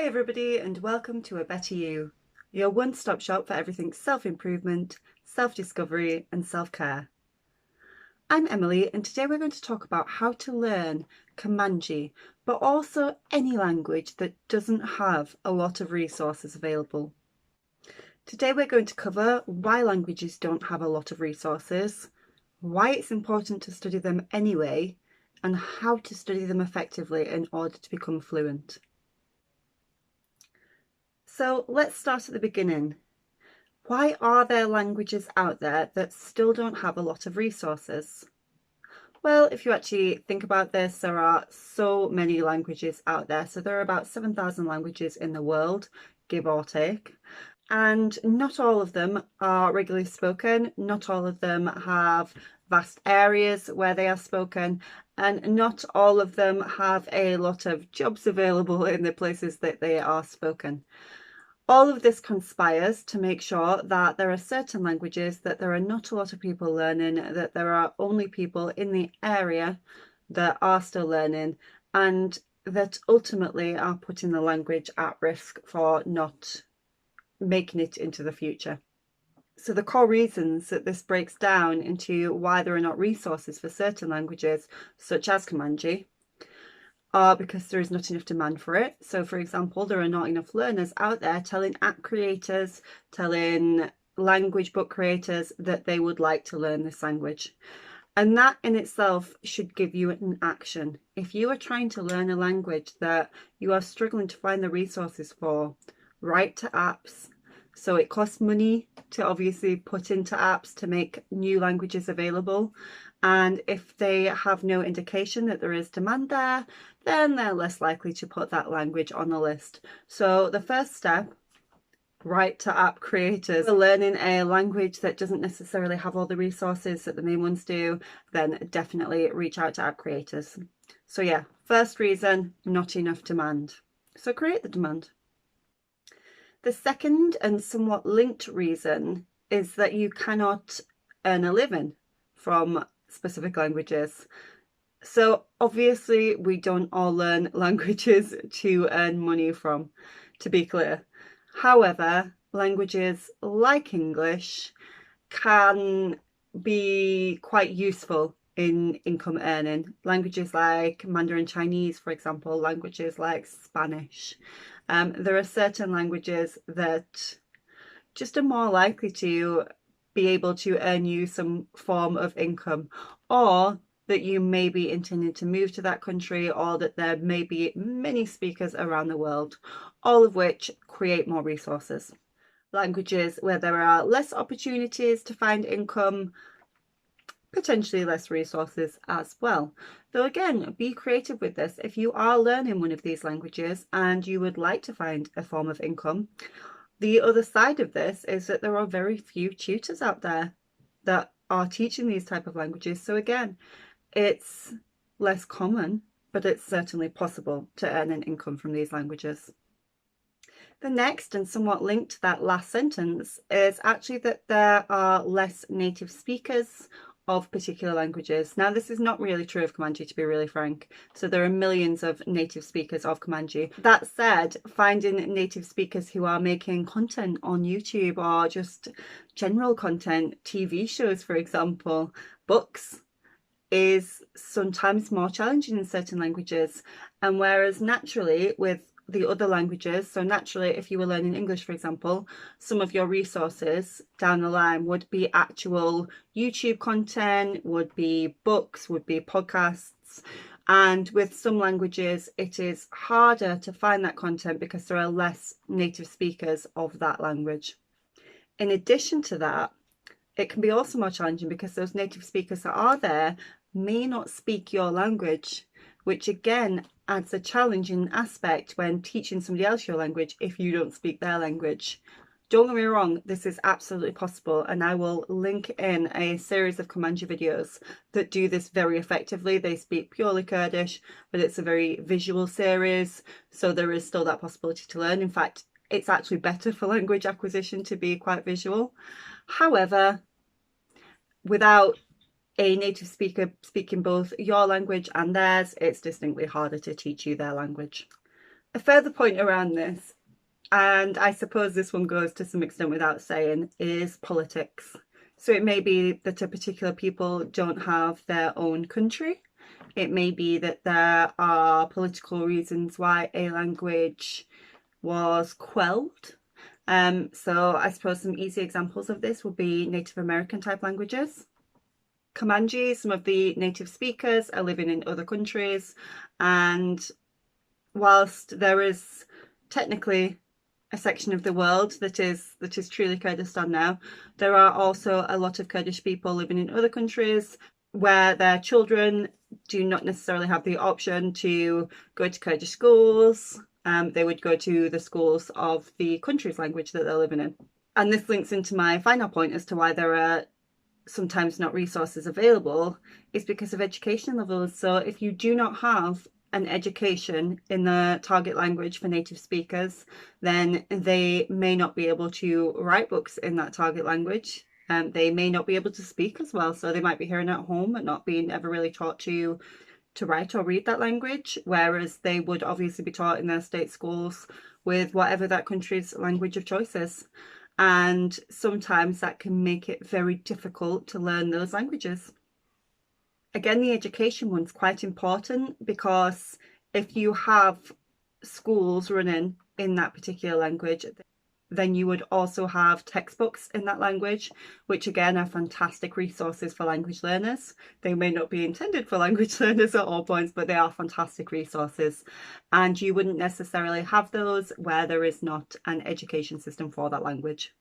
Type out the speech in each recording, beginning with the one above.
Hi everybody and welcome to A Better You, your one-stop shop for everything self-improvement, self-discovery and self-care. I'm Emily and today we're going to talk about how to learn Kurmanci, but also any language that doesn't have a lot of resources available. Today we're going to cover why languages don't have a lot of resources, why it's important to study them anyway, and how to study them effectively in order to become fluent. So let's start at the beginning. Why are there languages out there that still don't have a lot of resources? Well, if you actually think about this, there are so many languages out there. So there are about 7,000 languages in the world, give or take. And not all of them are regularly spoken. Not all of them have vast areas where they are spoken. And not all of them have a lot of jobs available in the places that they are spoken. All of this conspires to make sure that there are certain languages that there are not a lot of people learning, that there are only people in the area that are still learning, and that ultimately are putting the language at risk for not making it into the future. So the core reasons that this breaks down into why there are not resources for certain languages, such as Kurmanji, are because there is not enough demand for it. So for example, there are not enough learners out there telling app creators, telling language book creators that they would like to learn this language. And that in itself should give you an action. If you are trying to learn a language that you are struggling to find the resources for, write to apps. So it costs money to obviously put into apps to make new languages available. And if they have no indication that there is demand there, then they're less likely to put that language on the list. So the first step, write to app creators. If you're learning a language that doesn't necessarily have all the resources that the main ones do, then definitely reach out to app creators. So yeah, first reason, not enough demand. So create the demand. The second and somewhat linked reason is that you cannot earn a living from specific languages. So obviously we don't all learn languages to earn money from, to be clear. However, languages like English can be quite useful in income earning. Languages like Mandarin Chinese, for example, languages like Spanish. There are certain languages that just are more likely to be able to earn you some form of income, or that you may be intending to move to that country, or that there may be many speakers around the world, all of which create more resources. Languages where there are less opportunities to find income, potentially less resources as well. Though again, be creative with this. If you are learning one of these languages and you would like to find a form of income, the other side of this is that there are very few tutors out there that are teaching these type of languages. So again, it's less common, but it's certainly possible to earn an income from these languages. The next, and somewhat linked to that last sentence, is actually that there are less native speakers of particular languages. Now, this is not really true of Kurmanji, to be really frank. So there are millions of native speakers of Kurmanji. That said, finding native speakers who are making content on YouTube or just general content, TV shows, for example, books, is sometimes more challenging in certain languages. And whereas naturally with the other languages, so naturally if you were learning English, for example, some of your resources down the line would be actual YouTube content, would be books, would be podcasts. And with some languages, it is harder to find that content because there are less native speakers of that language. In addition to that, it can be also more challenging because those native speakers that are there may not speak your language, which again adds a challenging aspect when teaching somebody else your language if you don't speak their language. Don't get me wrong, this is absolutely possible, and I will link in a series of Kurmanji videos that do this very effectively. They speak purely Kurdish, but it's a very visual series, so there is still that possibility to learn. In fact, it's actually better for language acquisition to be quite visual. However, without a native speaker speaking both your language and theirs, it's distinctly harder to teach you their language. A further point around this, and I suppose this one goes to some extent without saying, is politics. So it may be that a particular people don't have their own country. It may be that there are political reasons why a language was quelled. So I suppose some easy examples of this would be Native American type languages. Kurmanji, some of the native speakers are living in other countries, and whilst there is technically a section of the world that is truly Kurdistan now, there are also a lot of Kurdish people living in other countries where their children do not necessarily have the option to go to Kurdish schools. They would go to the schools of the country's language that they're living in. And this links into my final point as to why there are sometimes not resources available, is because of education levels. So if you do not have an education in the target language for native speakers, then they may not be able to write books in that target language. They may not be able to speak as well. So they might be hearing at home but not being ever really taught to write or read that language, whereas they would obviously be taught in their state schools with whatever that country's language of choice is. And sometimes that can make it very difficult to learn those languages. Again, the education one's quite important, because if you have schools running in that particular language, then you would also have textbooks in that language, which again are fantastic resources for language learners. They may not be intended for language learners at all points, but they are fantastic resources. And you wouldn't necessarily have those where there is not an education system for that language.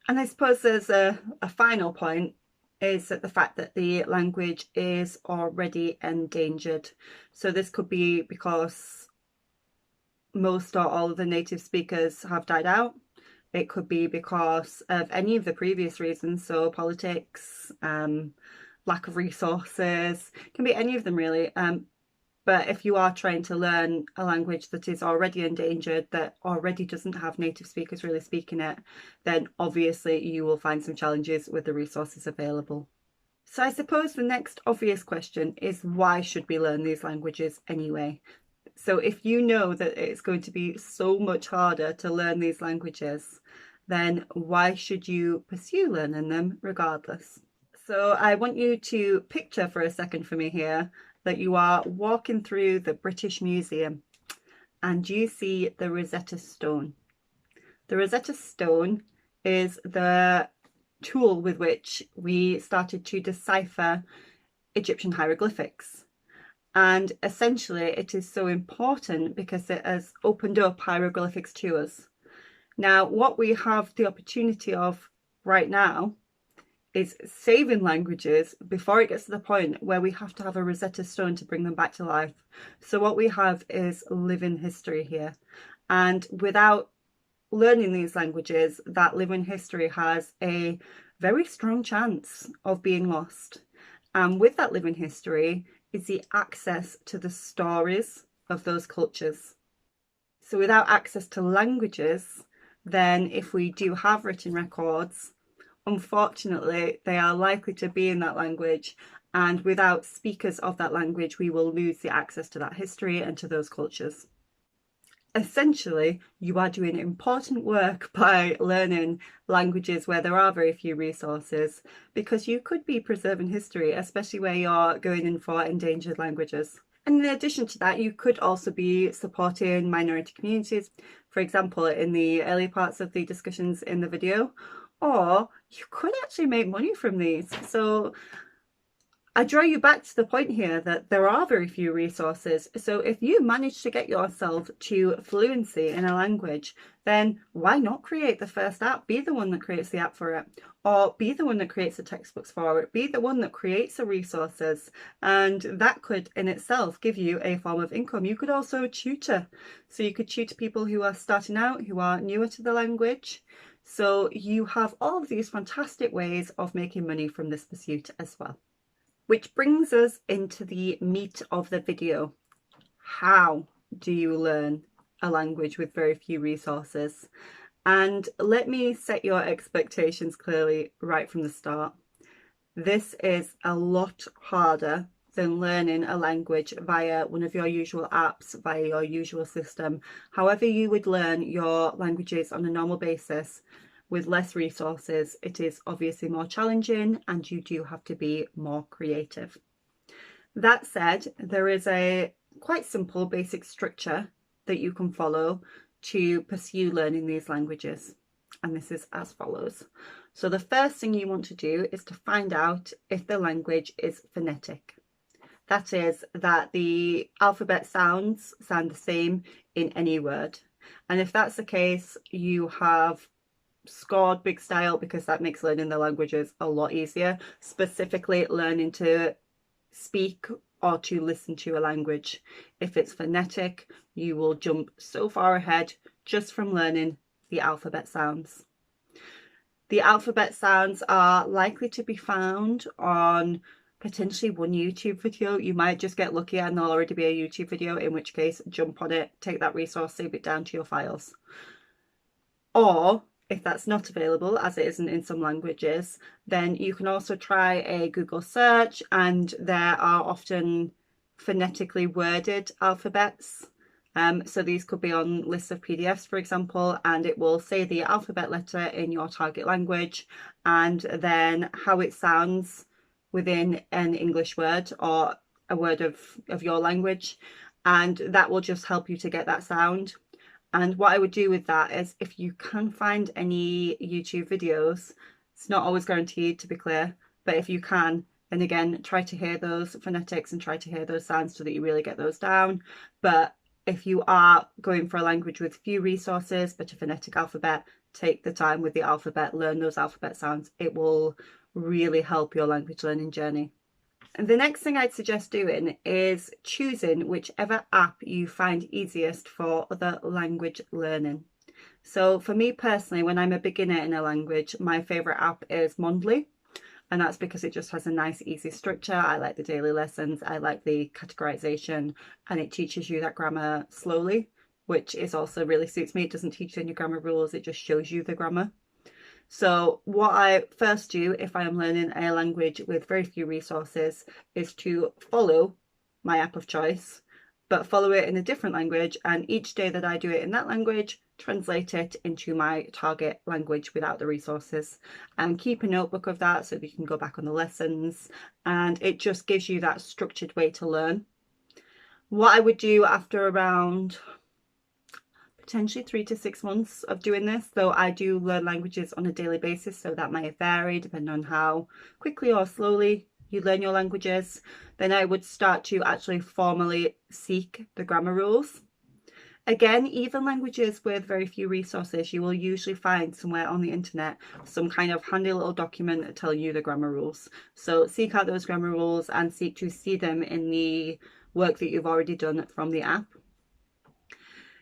And I suppose there's a final point, is that the fact that the language is already endangered. So this could be because most or all of the native speakers have died out. It could be because of any of the previous reasons, so politics, lack of resources, it can be any of them really. But if you are trying to learn a language that is already endangered, that already doesn't have native speakers really speaking it, then obviously you will find some challenges with the resources available. So I suppose the next obvious question is, why should we learn these languages anyway? So if you know that it's going to be so much harder to learn these languages, then why should you pursue learning them regardless? So I want you to picture for a second for me here that you are walking through the British Museum and you see the Rosetta Stone. The Rosetta Stone is the tool with which we started to decipher Egyptian hieroglyphics. And essentially it is so important because it has opened up hieroglyphics to us. Now, what we have the opportunity of right now is saving languages before it gets to the point where we have to have a Rosetta Stone to bring them back to life. So what we have is living history here. And without learning these languages, that living history has a very strong chance of being lost. And with that living history is the access to the stories of those cultures. So without access to languages, then if we do have written records, unfortunately they are likely to be in that language, and without speakers of that language we will lose the access to that history and to those cultures. Essentially, you are doing important work by learning languages where there are very few resources, because you could be preserving history, especially where you're going in for endangered languages. And in addition to that, you could also be supporting minority communities, for example, in the early parts of the discussions in the video, or you could actually make money from these. So I draw you back to the point here that there are very few resources. So if you manage to get yourself to fluency in a language, then why not create the first app? Be the one that creates the app for it, or be the one that creates the textbooks for it, be the one that creates the resources. And that could in itself give you a form of income. You could also tutor. So you could tutor people who are starting out, who are newer to the language. So you have all of these fantastic ways of making money from this pursuit as well. Which brings us into the meat of the video. How do you learn a language with very few resources? And let me set your expectations clearly right from the start. This is a lot harder than learning a language via one of your usual apps, via your usual system. However you would learn your languages on a normal basis with less resources, it is obviously more challenging and you do have to be more creative. That said, there is a quite simple basic structure that you can follow to pursue learning these languages. And this is as follows. So the first thing you want to do is to find out if the language is phonetic. That is, that the alphabet sounds sound the same in any word. And if that's the case, you have scored big style, because that makes learning the languages a lot easier, specifically learning to speak or to listen to a language. If it's phonetic, you will jump so far ahead just from learning the alphabet sounds. The alphabet sounds are likely to be found on potentially one YouTube video. You might just get lucky and there'll already be a YouTube video, in which case jump on it, take that resource, save it down to your files. Or if that's not available, as it isn't in some languages, then you can also try a Google search, and there are often phonetically worded alphabets. So these could be on lists of PDFs, for example, and it will say the alphabet letter in your target language and then how it sounds within an English word or a word of your language, and that will just help you to get that sound. And what I would do with that is, if you can find any YouTube videos, it's not always guaranteed, to be clear, but if you can, then again, try to hear those phonetics and try to hear those sounds so that you really get those down. But if you are going for a language with few resources but a phonetic alphabet, take the time with the alphabet, learn those alphabet sounds. It will really help your language learning journey. And the next thing I'd suggest doing is choosing whichever app you find easiest for other language learning. So for me personally, when I'm a beginner in a language, my favourite app is Mondly. And that's because it just has a nice, easy structure. I like the daily lessons, I like the categorization, and it teaches you that grammar slowly, which is also really suits me. It doesn't teach you any grammar rules, it just shows you the grammar. So what I first do if I am learning a language with very few resources is to follow my app of choice, but follow it in a different language, and each day that I do it in that language, translate it into my target language without the resources, and keep a notebook of that so that you can go back on the lessons, and it just gives you that structured way to learn. What I would do after around potentially 3 to 6 months of doing this, though I do learn languages on a daily basis, so that might vary depending on how quickly or slowly you learn your languages, then I would start to actually formally seek the grammar rules. Again, even languages with very few resources, you will usually find somewhere on the internet some kind of handy little document telling you the grammar rules. So seek out those grammar rules and seek to see them in the work that you've already done from the app.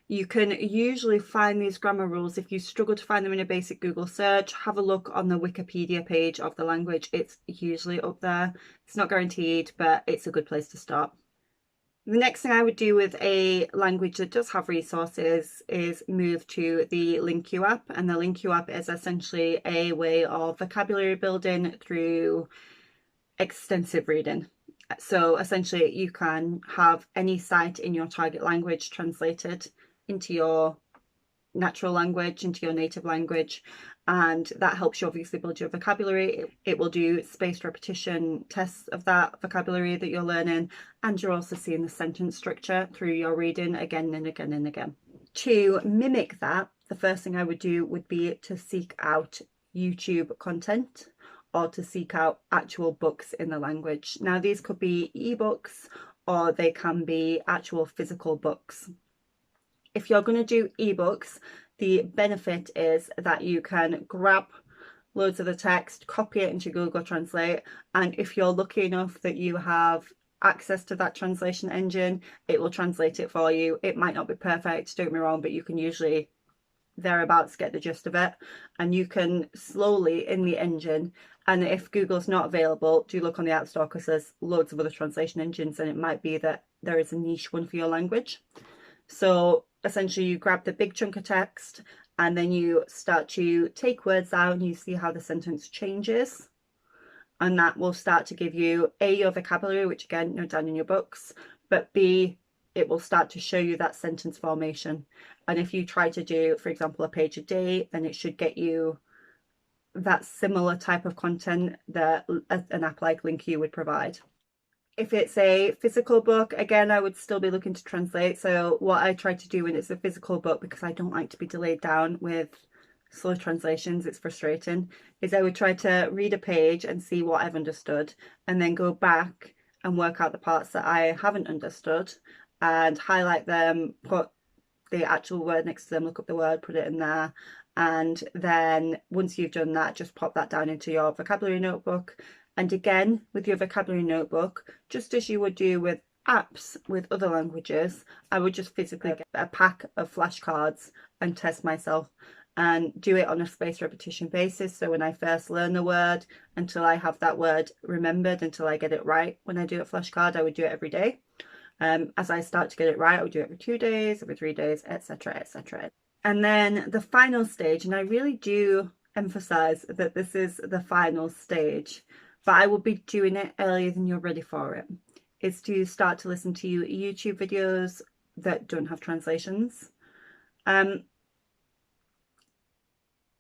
You can usually find these grammar rules. If you struggle to find them in a basic Google search, have a look on the Wikipedia page of the language. It's usually up there. It's not guaranteed, but it's a good place to start. The next thing I would do with a language that does have resources is move to the LingQ app. And the LingQ app is essentially a way of vocabulary building through extensive reading. So essentially you can have any site in your target language translated into your natural language, into your native language, and that helps you obviously build your vocabulary. It will do spaced repetition tests of that vocabulary that you're learning, and you're also seeing the sentence structure through your reading again and again and again. To mimic that, the first thing I would do would be to seek out YouTube content or to seek out actual books in the language. Now these could be ebooks or they can be actual physical books. If you're going to do ebooks, the benefit is that you can grab loads of the text, copy it into Google Translate, and if you're lucky enough that you have access to that translation engine, it will translate it for you. It might not be perfect, don't get me wrong, but you can usually thereabouts get the gist of it, and you can slowly in the engine, and if Google's not available, do look on the App Store because there's loads of other translation engines, and it might be that there is a niche one for your language. So essentially you grab the big chunk of text and then you start to take words out and you see how the sentence changes. and that will start to give you A, your vocabulary, which again, note down in your books, but B, it will start to show you that sentence formation. And if you try to do, for example, a page a day, then it should get you that similar type of content that an app like Linky would provide. If it's a physical book, again, I would still be looking to translate. So what I try to do when it's a physical book, because I don't like to be delayed down with slow translations, it's frustrating, is I would try to read a page and see what I've understood, and then go back and work out the parts that I haven't understood and highlight them, put the actual word next to them, look up the word, put it in there. And then once you've done that, just pop that down into your vocabulary notebook. And again, with your vocabulary notebook, just as you would do with apps with other languages, I would just physically get a pack of flashcards and test myself and do it on a spaced repetition basis. So when I first learn the word, until I have that word remembered, until I get it right, when I do a flashcard, I would do it every day. As I start to get it right, I would do it every 2 days, every 3 days, etc., etc. And then the final stage, and I really do emphasize that this is the final stage, but I will be doing it earlier than you're ready for it, is to start to listen to YouTube videos that don't have translations.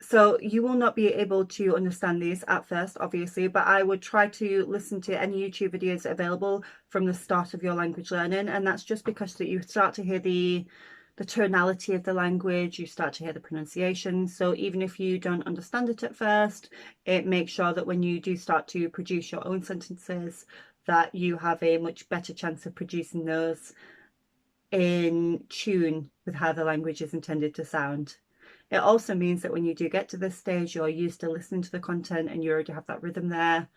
So you will not be able to understand these at first, obviously, but I would try to listen to any YouTube videos available from the start of your language learning. And that's just because that you start to hear the tonality of the language, you start to hear the pronunciation. So even if you don't understand it at first, it makes sure that when you do start to produce your own sentences, that you have a much better chance of producing those in tune with how the language is intended to sound. It also means that when you do get to this stage, you're used to listening to the content and you already have that rhythm there.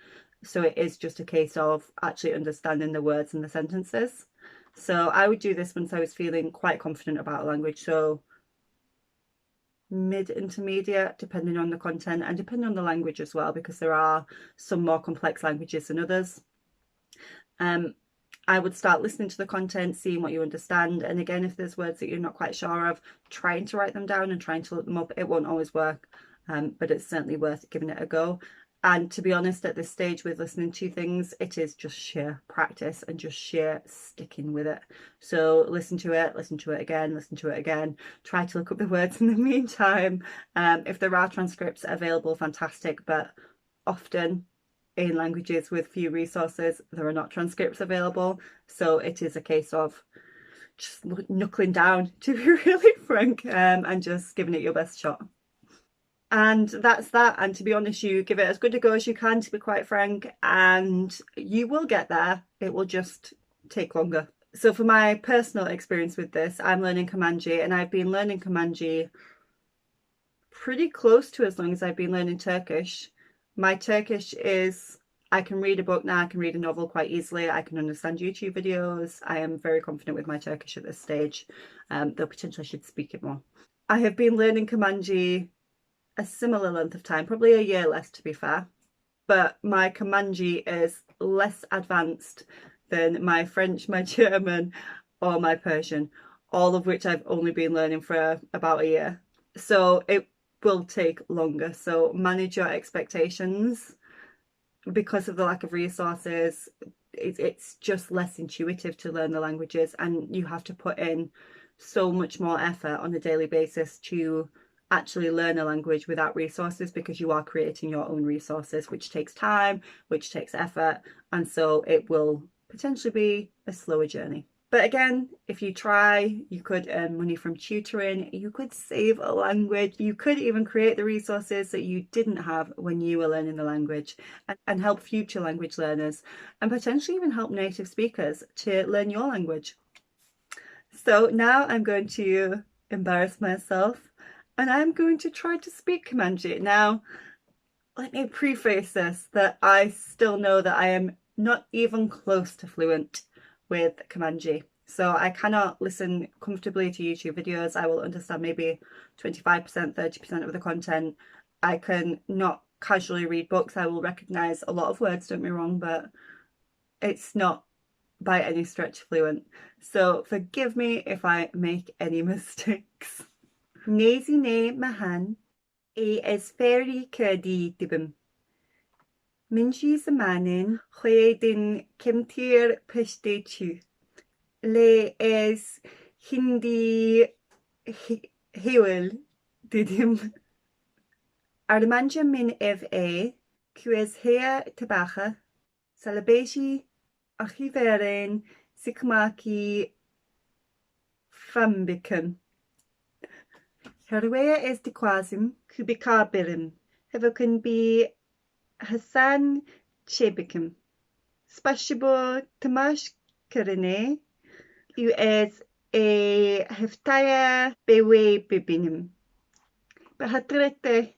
So it is just a case of actually understanding the words and the sentences. So I would do this once I was feeling quite confident about a language. So mid-intermediate, depending on the content and depending on the language as well, because there are some more complex languages than others. I would start listening to the content, seeing what you understand. And again, if there's words that you're not quite sure of, trying to write them down and trying to look them up. It won't always work, but it's certainly worth giving it a go. And to be honest, at this stage with listening to things, it is just sheer practice and just sheer sticking with it. So listen to it again, listen to it again. Try to look up the words in the meantime. If there are transcripts available, fantastic, but often in languages with few resources, there are not transcripts available. So it is a case of just knuckling down, to be really frank, and just giving it your best shot. And that's that. And to be honest, you give it as good a go as you can, to be quite frank, and you will get there. It will just take longer. So for my personal experience with this, I'm learning Kurmanci, and I've been learning Kurmanci pretty close to as long as I've been learning Turkish. My Turkish is, I can read a book now, I can read a novel quite easily, I can understand YouTube videos. I am very confident with my Turkish at this stage, though potentially I should speak it more. I have been learning Kurmanci a similar length of time, probably a year less to be fair, but my Kurmanci is less advanced than my French, my German, or my Persian, all of which I've only been learning for about a year. So it will take longer. So manage your expectations. Because of the lack of resources, it's just less intuitive to learn the languages, and you have to put in so much more effort on a daily basis to actually learn a language without resources, because you are creating your own resources, which takes time, which takes effort, and so it will potentially be a slower journey. But again, if you try, you could earn money from tutoring, you could save a language, you could even create the resources that you didn't have when you were learning the language, and help future language learners, and potentially even help native speakers to learn your language. So now I'm going to embarrass myself, and I'm going to try to speak Kurmanci. Now, let me preface this, that I still know that I am not even close to fluent with Kurmanci. So I cannot listen comfortably to YouTube videos. I will understand maybe 25%, 30% of the content. I can not casually read books. I will recognise a lot of words, don't be wrong, but it's not by any stretch fluent. So forgive me if I make any mistakes. Nezine mahan e esferi kurdi dibim. Minji zamanin chwedin kemtir peshdechu. Le es hindi hewel didim. Armanja min ev QS hea tabacha, Salabeshi Achiveren Sikmaki Fambican. Herwea es de quasim Kubikabirim. Hevoken be Hassan Chebikim. Spashibo Tamash Karine. US Heftaya Bewe Bibinim. Bahatrete